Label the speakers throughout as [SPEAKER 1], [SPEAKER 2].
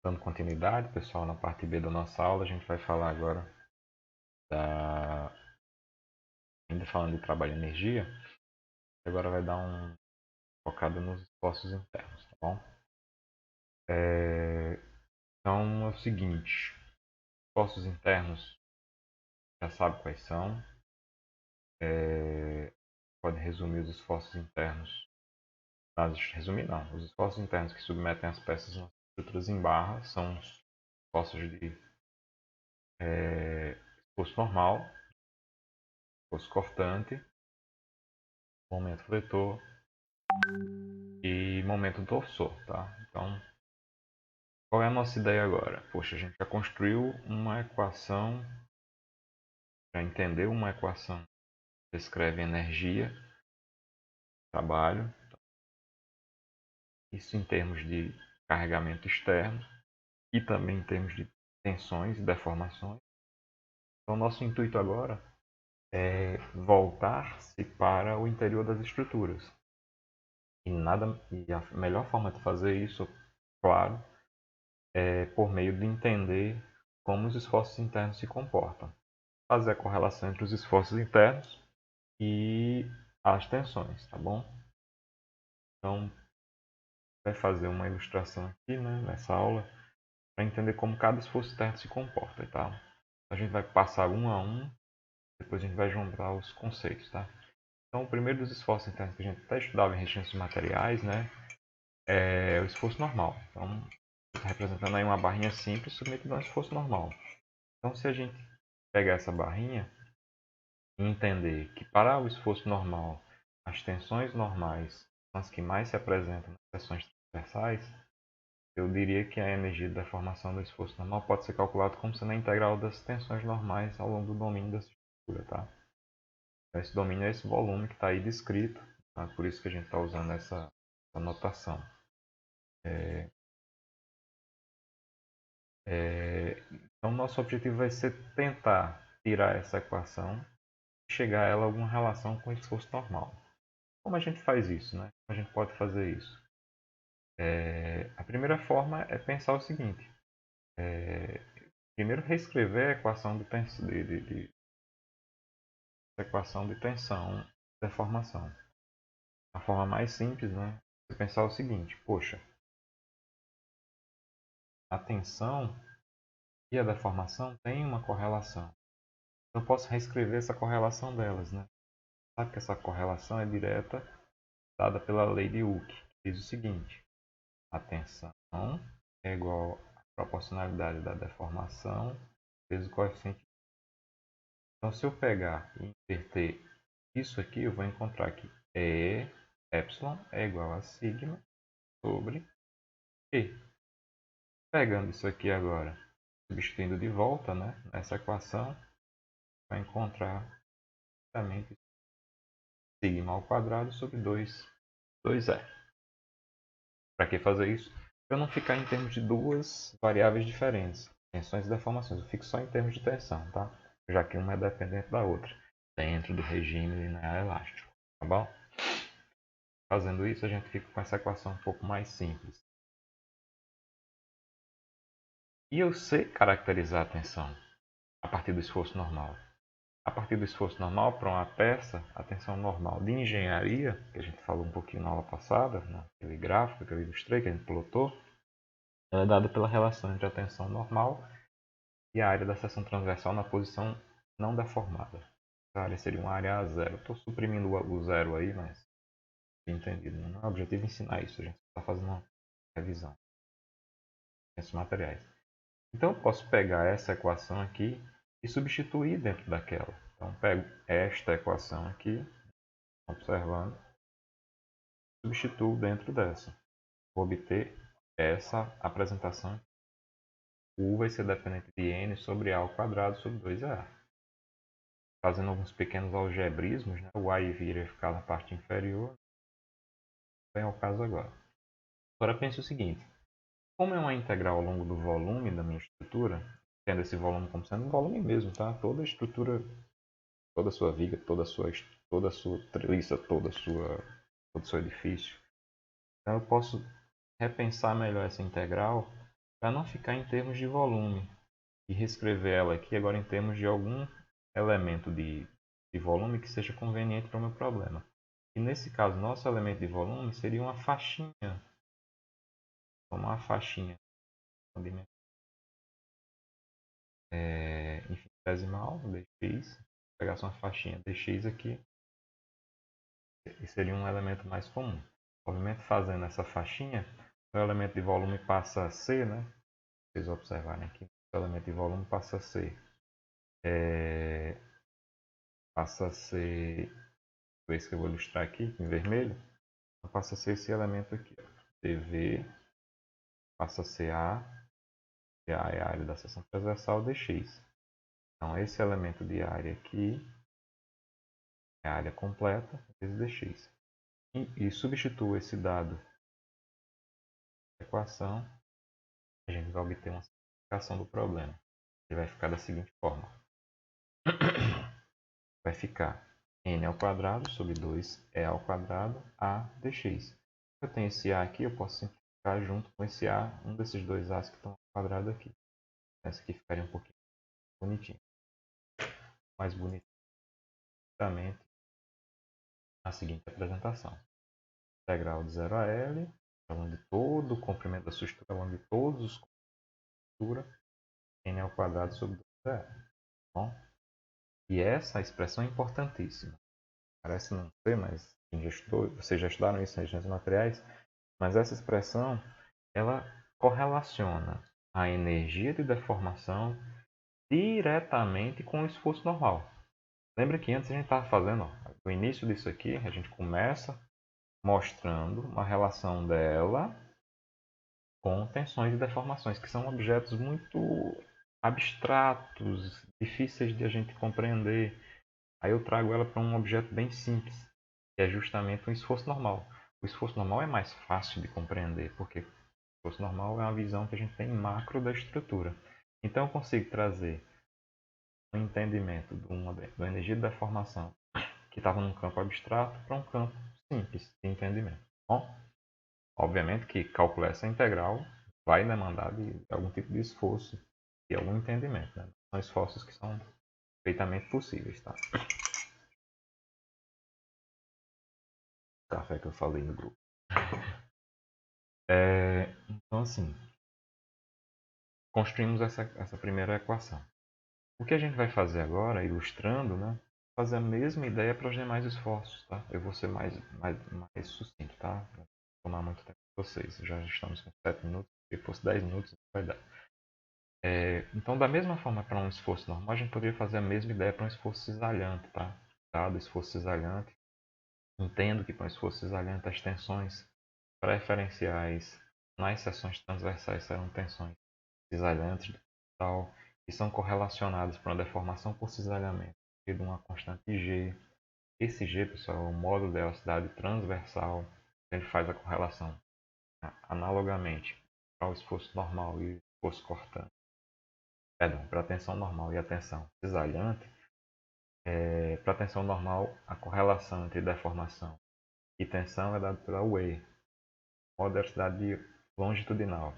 [SPEAKER 1] Dando continuidade, pessoal, na parte B da nossa aula, a gente vai falar agora ainda falando de trabalho e energia, agora vai dar um focado nos esforços internos, tá bom? Então é o seguinte, esforços internos, já sabe quais são, pode resumir os esforços internos, resumir não, os esforços internos que submetem as peças nas estruturas em barra são os esforços de esforço normal, esforço cortante, momento fletor e momento torsor, tá? Então, qual é a nossa ideia agora? Poxa, a gente já construiu uma equação, já entendeu uma equação que descreve energia, trabalho, isso em termos de carregamento externo e também em termos de tensões e deformações. Então, nosso intuito agora é voltar-se para o interior das estruturas. E a melhor forma de fazer isso, claro, é por meio de entender como os esforços internos se comportam. Fazer a correlação entre os esforços internos e as tensões, tá bom? Então, vai fazer uma ilustração aqui, né, nessa aula, para entender como cada esforço interno se comporta, tá? A gente vai passar um a um, depois a gente vai juntar os conceitos, tá? Então, o primeiro dos esforços internos que a gente até estudava em resistência de materiais, né, é o esforço normal. Então, está representando aí uma barrinha simples submetida a um esforço normal. Então, se a gente pegar essa barrinha e entender que para o esforço normal, as tensões normais são as que mais se apresentam nas seções transversais, eu diria que a energia de deformação do esforço normal pode ser calculada como sendo a integral das tensões normais ao longo do domínio dessa estrutura, tá? Então, esse domínio é esse volume que está aí descrito, tá? Por isso que a gente está usando essa notação. Então, nosso objetivo vai ser tentar tirar essa equação e chegar a ela alguma relação com o esforço normal. Como a gente faz isso, né? Como a gente pode fazer isso? A primeira forma é pensar o seguinte. Primeiro, reescrever a equação equação de tensão e deformação. A forma mais simples, né? É pensar o seguinte. Poxa, a tensão e a deformação têm uma correlação. Eu posso reescrever essa correlação delas, né? Sabe que essa correlação é direta, dada pela lei de Hooke, que diz o seguinte: a tensão é igual à proporcionalidade da deformação vezes o coeficiente. Então, se eu pegar e inverter isso aqui, eu vou encontrar que epsilon é igual a sigma sobre E. Pegando isso aqui agora, substituindo de volta, né, nessa equação, vai encontrar justamente sigma ao quadrado sobre 2e. Para que fazer isso? Para não ficar em termos de duas variáveis diferentes, tensões e deformações. Eu fico só em termos de tensão, tá? Já que uma é dependente da outra, dentro do regime linear elástico, tá bom? Fazendo isso, a gente fica com essa equação um pouco mais simples. E eu sei caracterizar a tensão a partir do esforço normal. A partir do esforço normal para uma peça, a tensão normal de engenharia, que a gente falou um pouquinho na aula passada, naquele gráfico que eu ilustrei, que a gente plotou, ela é dada pela relação entre a tensão normal e a área da seção transversal na posição não deformada. Essa área seria uma área A0. Estou suprimindo o zero aí, mas entendido. Não é o objetivo ensinar isso, a gente está fazendo uma revisão desses materiais. Então eu posso pegar essa equação aqui e substituir dentro daquela. Então pego esta equação aqui, observando, substituo dentro dessa. Vou obter essa apresentação. U vai ser dependente de n sobre a ao quadrado sobre 2a. Fazendo alguns pequenos algebrismos, né? O a iria ficar na parte inferior. Vem ao caso agora. Agora pense o seguinte. Como é uma integral ao longo do volume da minha estrutura, tendo esse volume como sendo um volume mesmo, tá? Toda a estrutura, toda a sua viga, toda a sua treliça, todo o seu edifício. Então eu posso repensar melhor essa integral para não ficar em termos de volume e reescrever ela aqui agora em termos de algum elemento de volume que seja conveniente para o meu problema. E nesse caso, nosso elemento de volume seria uma faixinha. Uma faixinha infinitesimal, dx, pegasse uma faixinha dx aqui, e seria um elemento mais comum. Obviamente, fazendo essa faixinha, o elemento de volume passa a ser, né? Vocês observarem aqui, o elemento de volume passa a ser, esse que eu vou ilustrar aqui em vermelho, passa a ser esse elemento aqui, ó, dv, passa a ser a é a área da seção transversal dx. Então, esse elemento de área aqui é a área completa vezes dx. E substituo esse dado na equação, a gente vai obter uma simplificação do problema. Ele vai ficar da seguinte forma. Vai ficar n ao quadrado sobre 2e ao quadrado a dx. Eu tenho esse a aqui, eu posso simplificar junto com esse a, um desses dois a's que estão ao quadrado aqui. Essa aqui ficaria um pouquinho bonitinho. Mais bonito. Exatamente a seguinte apresentação. Integral de 0 a L, ao longo de todo o comprimento da sua estrutura, ao longo de todos os comprimento da estrutura, n ao quadrado sobre 2 é. Bom? E essa expressão é importantíssima. Parece não ser, mas vocês já estudaram isso em ciências materiais, mas essa expressão ela correlaciona a energia de deformação diretamente com o esforço normal. Lembra que antes a gente estava fazendo, no início disso aqui, a gente começa mostrando uma relação dela com tensões e deformações, que são objetos muito abstratos, difíceis de a gente compreender. Aí eu trago ela para um objeto bem simples, que é justamente um esforço normal. O esforço normal é mais fácil de compreender, porque o esforço normal é uma visão que a gente tem macro da estrutura. Então eu consigo trazer um entendimento de uma energia de deformação que estava num campo abstrato para um campo simples de entendimento. Bom, obviamente que calcular essa integral vai demandar de algum tipo de esforço e algum entendimento. Né? São esforços que são perfeitamente possíveis. Tá? Café que eu falei no grupo. Então, assim, construímos essa primeira equação. O que a gente vai fazer agora, ilustrando, né? Fazer a mesma ideia para os demais esforços. Tá? Eu vou ser mais sucinto, tá? Para tomar muito tempo de vocês. Já estamos com 7 minutos. Se fosse 10 minutos, não vai dar. Então, da mesma forma para um esforço normal, a gente poderia fazer a mesma ideia para um esforço cisalhante, tá? Dado esforço cisalhante, entendo que para um esforço cisalhante as tensões preferenciais nas seções transversais serão tensões cisalhantes tal, que são correlacionadas para uma deformação por cisalhamento de uma constante G. Esse G, pessoal, é o módulo de elasticidade transversal. A gente faz a correlação analogamente para o esforço normal e o esforço cortante. Para a tensão normal e a tensão cisalhante, para a tensão normal, a correlação entre deformação e tensão é dada pela UE, modo de elasticidade longitudinal.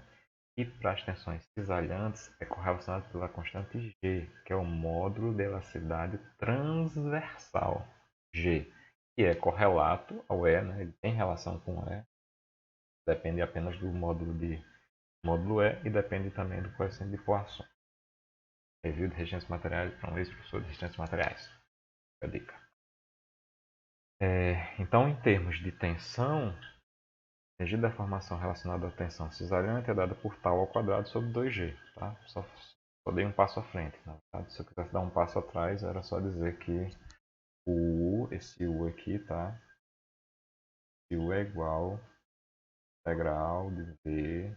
[SPEAKER 1] E para as tensões cisalhantes, é correlacionado pela constante G, que é o módulo de elasticidade transversal, G, que é correlato ao E, né? Ele tem relação com o E, depende apenas do módulo E e depende também do coeficiente de Poisson. Review de resistências materiais para um ex-professor de resistências materiais. A dica. Então, em termos de tensão, a energia de deformação relacionada à tensão cisalhante é dada por tal ao quadrado sobre 2G. Tá? Só dei um passo à frente. Tá? Se eu quisesse dar um passo atrás, era só dizer que esse U aqui, tá? Esse U é igual a integral de V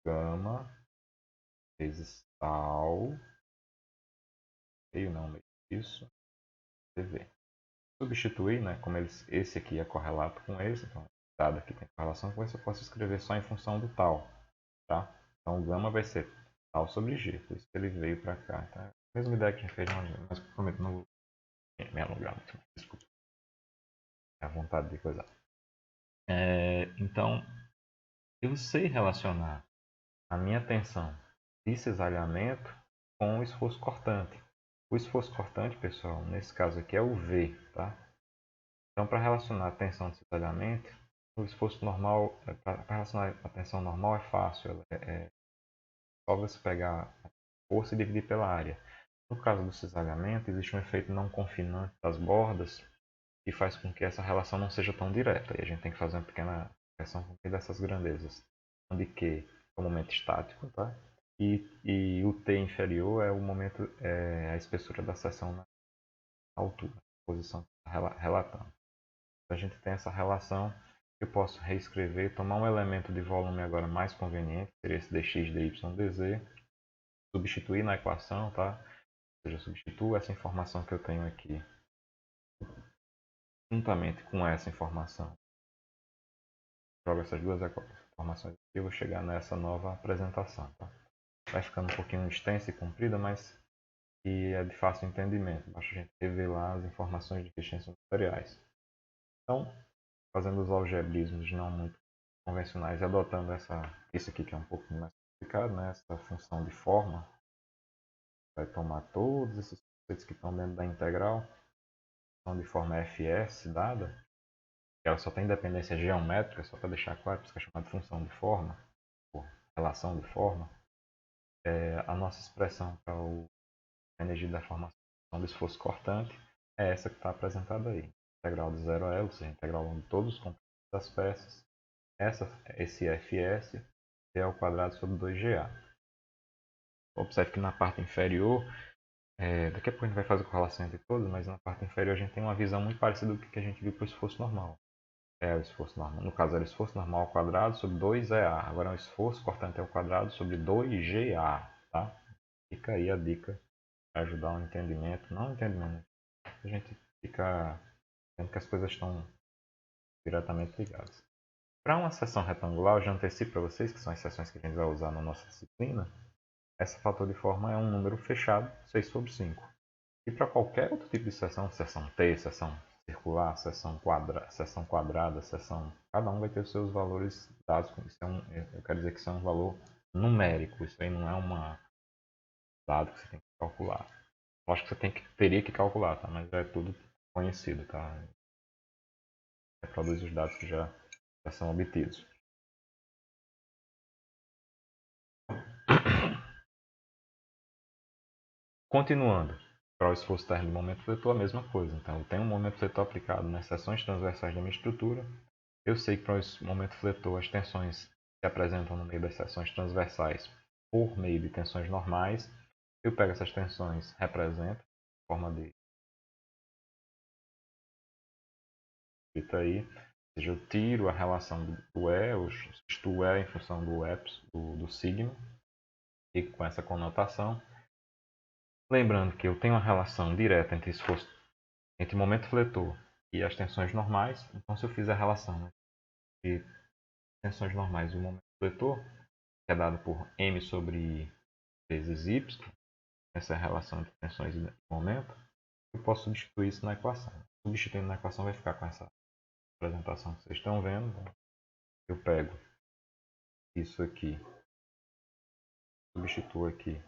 [SPEAKER 1] gama vezes tal, meio não, meio isso, dV. Substituir, né, como esse aqui é correlato com esse, então dado aqui tem correlação com esse, eu posso escrever só em função do tal, tá? Então o gama vai ser tal sobre g, por isso que ele veio para cá, tá? Mesma ideia que a gente fez, mas prometo não vou me alongar muito, desculpa. É a vontade de coisar. Então, Eu sei relacionar a minha tensão de cisalhamento com o esforço cortante. O esforço cortante, pessoal, nesse caso aqui é o V, tá? Então, para relacionar a tensão de cisalhamento, o esforço normal, para relacionar a tensão normal é fácil, é só você pegar a força e dividir pela área. No caso do cisalhamento, existe um efeito não confinante das bordas que faz com que essa relação não seja tão direta. E a gente tem que fazer uma pequena correção com dessas grandezas. Onde Q é o momento estático, tá? E o T inferior é o momento, a espessura da seção na altura, a posição que está relatando. Então, a gente tem essa relação que eu posso reescrever, tomar um elemento de volume agora mais conveniente, que seria esse dx, dy, dz, substituir na equação, tá? Ou seja, eu substituo essa informação que eu tenho aqui juntamente com essa informação. Jogo essas duas informações aqui e eu vou chegar nessa nova apresentação, tá? Vai ficando um pouquinho extensa e comprida, mas que é de fácil entendimento. Basta a gente revelar as informações de extensões materiais. Então, fazendo os algebrismos não muito convencionais e adotando isso aqui que é um pouco mais complicado, né? Essa função de forma, vai tomar todos esses conceitos que estão dentro da integral, função de forma fs dada, que ela só tem dependência geométrica, só para deixar claro, por isso que é chamada de função de forma, ou relação de forma, a nossa expressão para a energia da formação do esforço cortante é essa que está apresentada aí. Integral de 0 a L, ou seja, integral de todos os componentes das peças. Esse Fs é ao quadrado sobre 2Ga. Observe que na parte inferior, daqui a pouco a gente vai fazer a correlação entre todas, mas na parte inferior a gente tem uma visão muito parecida do que a gente viu para o esforço normal. O esforço normal. No caso era o esforço normal ao quadrado sobre 2EA. Agora é o esforço cortante ao quadrado sobre 2GA. Tá? Fica aí a dica para ajudar o entendimento. Não o entendimento, a gente fica vendo que as coisas estão diretamente ligadas. Para uma seção retangular, eu já antecipo para vocês, que são as seções que a gente vai usar na nossa disciplina, esse fator de forma é um número fechado, 6 sobre 5. E para qualquer outro tipo de seção, seção T, seção circular, seção quadrada, seção... Cada um vai ter os seus valores dados. Isso eu quero dizer que isso é um valor numérico. Isso aí não é um dado que você tem que calcular. Eu acho que você teria que calcular, tá? Mas é tudo conhecido, tá? Reproduz os dados que já são obtidos. Continuando, para o esforço térmico do momento fletor, a mesma coisa. Então, eu tenho um momento fletor aplicado nas seções transversais da minha estrutura. Eu sei que para o momento fletor, as tensões se apresentam no meio das seções transversais por meio de tensões normais. Eu pego essas tensões, represento em forma de escrita aí. Ou seja, eu tiro a relação do E, eu substituo o E em função do EPS, do signo, fico com essa conotação. Lembrando que eu tenho uma relação direta entre momento fletor e as tensões normais. Então, se eu fizer a relação entre tensões normais e o momento fletor, que é dado por m sobre vezes y, essa é a relação entre tensões e momento, eu posso substituir isso na equação. Substituindo na equação vai ficar com essa apresentação que vocês estão vendo. Eu pego isso aqui, substituo aqui,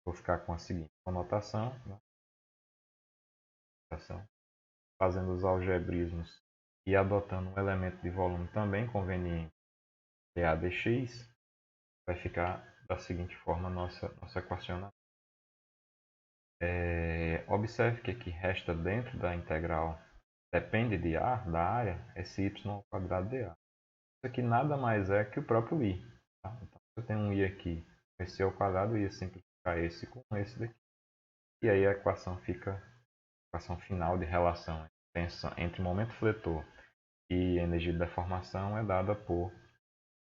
[SPEAKER 1] vou ficar com a seguinte conotação, né? Fazendo os algebrismos e adotando um elemento de volume também conveniente, que é a dx, vai ficar da seguinte forma nossa equacionamento. Observe que aqui resta dentro da integral depende de A, da área, esse y ao quadrado de A. Isso aqui nada mais é que o próprio I. Tá? Então, se eu tenho um I aqui, esse ao quadrado, eu ia simplificar esse com esse daqui. E aí a equação fica, a equação final de relação entre momento fletor e energia de deformação é dada por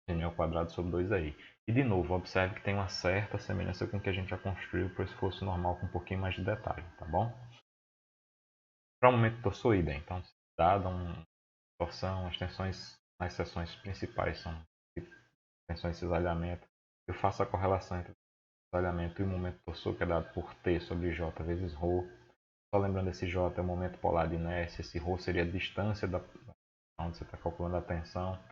[SPEAKER 1] m ao quadrado sobre 2i. E de novo, observe que tem uma certa semelhança com o que a gente já construiu para o esforço normal com um pouquinho mais de detalhe, tá bom? Para o momento torçoide, então, dada uma torção, as tensões nas seções principais são tensões de cisalhamento. Eu faço a correlação entre o cisalhamento e o momento torçoso, que é dado por T sobre J vezes ρ. Só lembrando, esse J é o momento polar de inércia, esse ρ seria a distância onde você está calculando a tensão.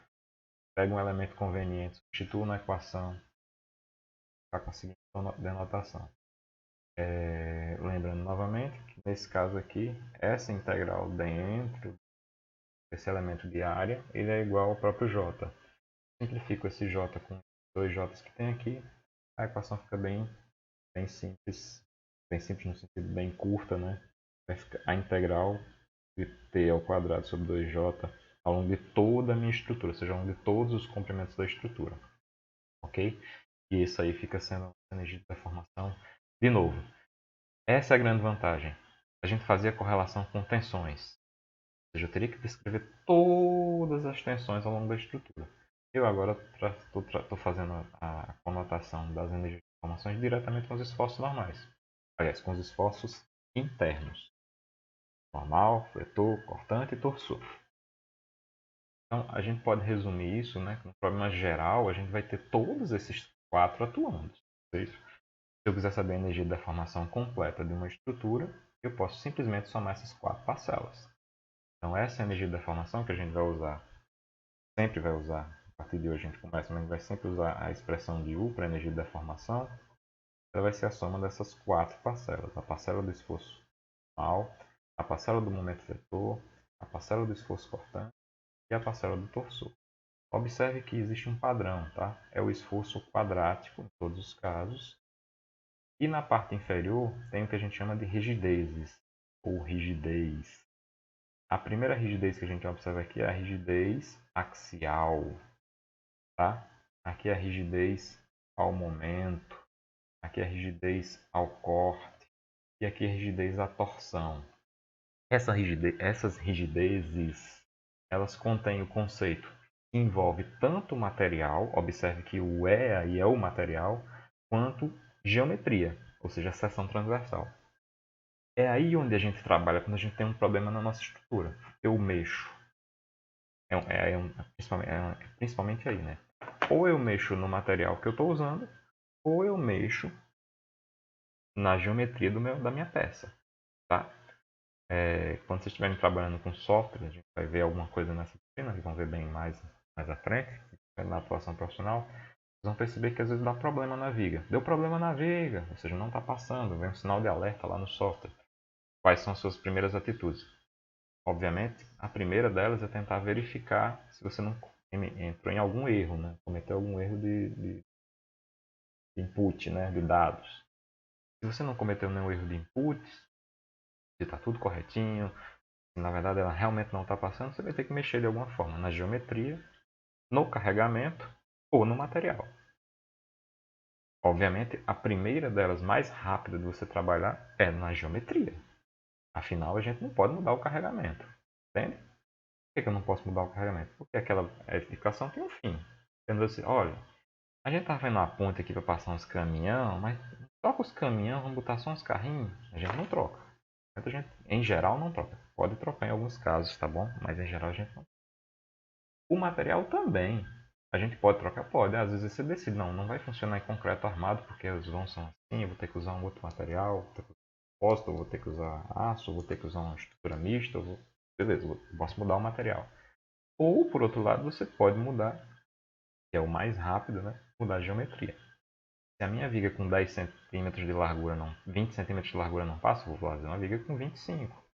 [SPEAKER 1] pega um elemento conveniente, substitua na equação, está com a seguinte denotação. Lembrando novamente que nesse caso aqui, essa integral dentro desse elemento de área, ele é igual ao próprio j. Simplifico esse j com dois j's que tem aqui, a equação fica bem simples no sentido bem curta, né? Vai ficar a integral de t ao quadrado sobre 2j ao longo de toda a minha estrutura, ou seja, ao longo de todos os comprimentos da estrutura. Ok? E isso aí fica sendo a energia de deformação. De novo, essa é a grande vantagem. A gente fazia correlação com tensões. Ou seja, eu teria que descrever todas as tensões ao longo da estrutura. Eu agora estou fazendo a conotação das energias de deformações diretamente com os esforços normais. Aliás, com os esforços internos. Normal, fletor, cortante e torçor. Então, a gente pode resumir isso, né? No problema geral, a gente vai ter todos esses 4 atuando. Se eu quiser saber a energia de deformação completa de uma estrutura, eu posso simplesmente somar essas 4 parcelas. Então, essa é a energia de deformação que a gente vai usar, sempre vai usar, a partir de hoje a gente começa, mas a gente vai sempre usar a expressão de U para energia de deformação. Ela vai ser a soma dessas 4 parcelas. A parcela do esforço normal, a parcela do momento vetor, a parcela do esforço cortante e a parcela do torçor. Observe que existe um padrão, tá? É o esforço quadrático em todos os casos. E na parte inferior tem o que a gente chama de rigidezes, ou rigidez. A primeira rigidez que a gente observa aqui é a rigidez axial. Tá? Aqui é a rigidez ao momento. Aqui é a rigidez ao corte. E aqui é a rigidez à torção. Essas rigidezes, elas contêm o conceito que envolve tanto o material, observe que o E aí é o material, quanto geometria, ou seja, a seção transversal. É aí onde a gente trabalha quando a gente tem um problema na nossa estrutura. Eu mexo. Principalmente aí, né? Ou eu mexo no material que eu estou usando, ou eu mexo na geometria da minha peça. Tá? Quando vocês estiverem trabalhando com software, a gente vai ver alguma coisa nessa disciplina, e vão ver bem mais à frente, na atuação profissional, vocês vão perceber que às vezes dá problema na viga. Deu problema na viga, ou seja, não está passando, vem um sinal de alerta lá no software. Quais são as suas primeiras atitudes? Obviamente, a primeira delas é tentar verificar se você não entrou em algum erro, né? Cometeu algum erro de input, né? De dados. Se você não cometeu nenhum erro de input, se está tudo corretinho, se na verdade ela realmente não está passando, você vai ter que mexer de alguma forma na geometria, no carregamento ou no material. Obviamente, a primeira delas, mais rápida de você trabalhar, é na geometria. Afinal, a gente não pode mudar o carregamento. Entende? Por que eu não posso mudar o carregamento? Porque aquela edificação tem um fim. Tendo assim, olha, a gente tá vendo uma ponte aqui para passar uns caminhão, mas troca os caminhões, vamos botar só uns carrinhos. A gente não troca. A gente, em geral, não troca. Pode trocar em alguns casos, tá bom? Mas em geral a gente não. O material também. A gente pode trocar? Pode. Às vezes você decide, não vai funcionar em concreto armado porque os vãos são assim, eu vou ter que usar um outro material, vou ter que usar composto, eu vou ter que usar aço, eu vou ter que usar uma estrutura mista, beleza, eu posso mudar o material. Ou, por outro lado, você pode mudar, que é o mais rápido, né? Mudar a geometria. Se a minha viga com 10 centímetros de largura, 20 centímetros de largura não passa, eu vou fazer uma viga com 25.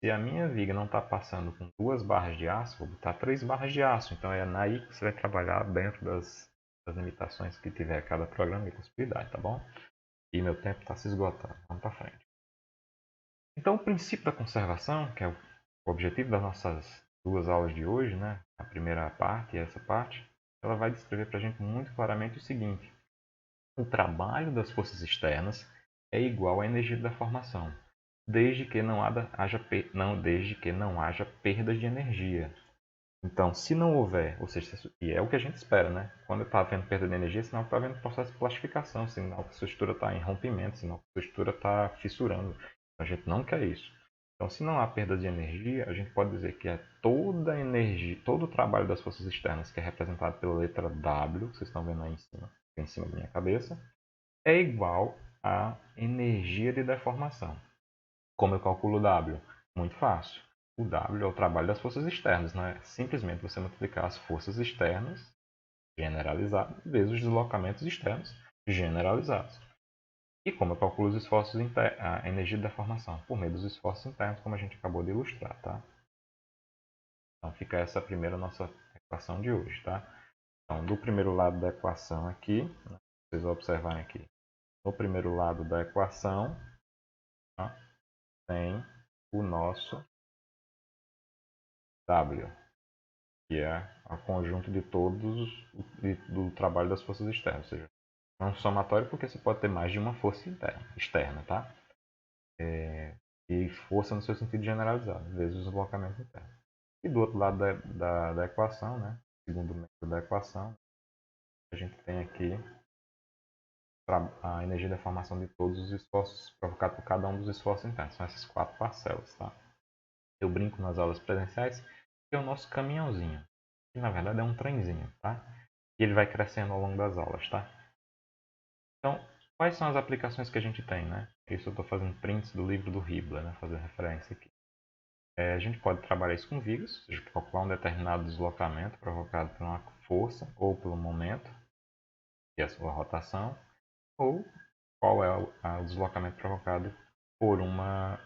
[SPEAKER 1] Se a minha viga não está passando com 2 barras de aço, vou botar 3 barras de aço. Então é aí que você vai trabalhar dentro das limitações que tiver cada programa de possibilidade, tá bom? E meu tempo está se esgotando. Vamos para frente. Então o princípio da conservação, que é o objetivo das nossas 2 aulas de hoje, né? A primeira parte e essa parte, ela vai descrever para a gente muito claramente o seguinte: o trabalho das forças externas é igual à energia da deformação, desde que não haja perdas de energia. Então, se não houver, ou seja, e é o que a gente espera, né? Quando está havendo perda de energia, sinal que está havendo processo de plastificação, sinal que a sua estrutura está em rompimento, sinal que a sua estrutura está fissurando. A gente não quer isso. Então, se não há perda de energia, a gente pode dizer que é toda a energia, todo o trabalho das forças externas, que é representado pela letra W, que vocês estão vendo aí em cima da minha cabeça, é igual à energia de deformação. Como eu calculo W? Muito fácil. O W é o trabalho das forças externas, não é simplesmente você multiplicar as forças externas generalizadas vezes os deslocamentos externos generalizados. E como eu calculo os esforços a energia de deformação? Por meio dos esforços internos, como a gente acabou de ilustrar, tá? Então fica essa primeira nossa equação de hoje, tá? Então, do primeiro lado da equação aqui, né, vocês observarem aqui, no primeiro lado da equação, tá, tem o nosso W, que é o conjunto de todos do trabalho das forças externas, ou seja, é um somatório porque você pode ter mais de uma força externa, tá? E força no seu sentido generalizado, vezes o deslocamento interno. E do outro lado da equação, né, segundo método da equação, a gente tem aqui a energia de deformação de todos os esforços provocados por cada um dos esforços internos. São essas 4 parcelas, tá? Eu brinco nas aulas presenciais que é o nosso caminhãozinho, que na verdade é um trenzinho, tá? E ele vai crescendo ao longo das aulas, tá? Então, quais são as aplicações que a gente tem, né? Isso eu estou fazendo prints do livro do Hibbeler, né? Fazendo referência aqui. A gente pode trabalhar isso com vigas, ou seja, calcular um determinado deslocamento provocado por uma força ou pelo momento e a sua rotação, ou qual é o deslocamento provocado por uma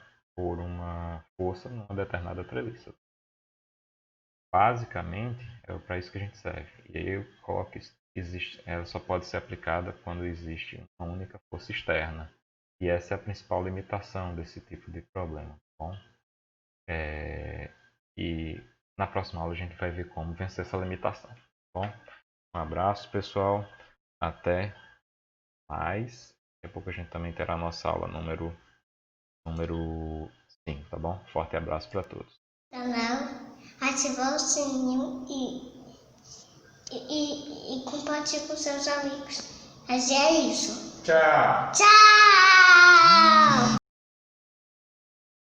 [SPEAKER 1] força numa determinada treliça. Basicamente, é para isso que a gente serve. E aí eu coloco isso. Ela só pode ser aplicada quando existe uma única força externa. E essa é a principal limitação desse tipo de problema. Tá bom? E na próxima aula a gente vai ver como vencer essa limitação. Tá bom? Um abraço, pessoal. Até mais. Daqui a pouco a gente também terá a nossa aula número 5, tá bom? Forte abraço para todos.
[SPEAKER 2] Canal, ativar o sininho e compartilhar com seus amigos. Mas é isso.
[SPEAKER 1] Tchau!
[SPEAKER 2] Tchau!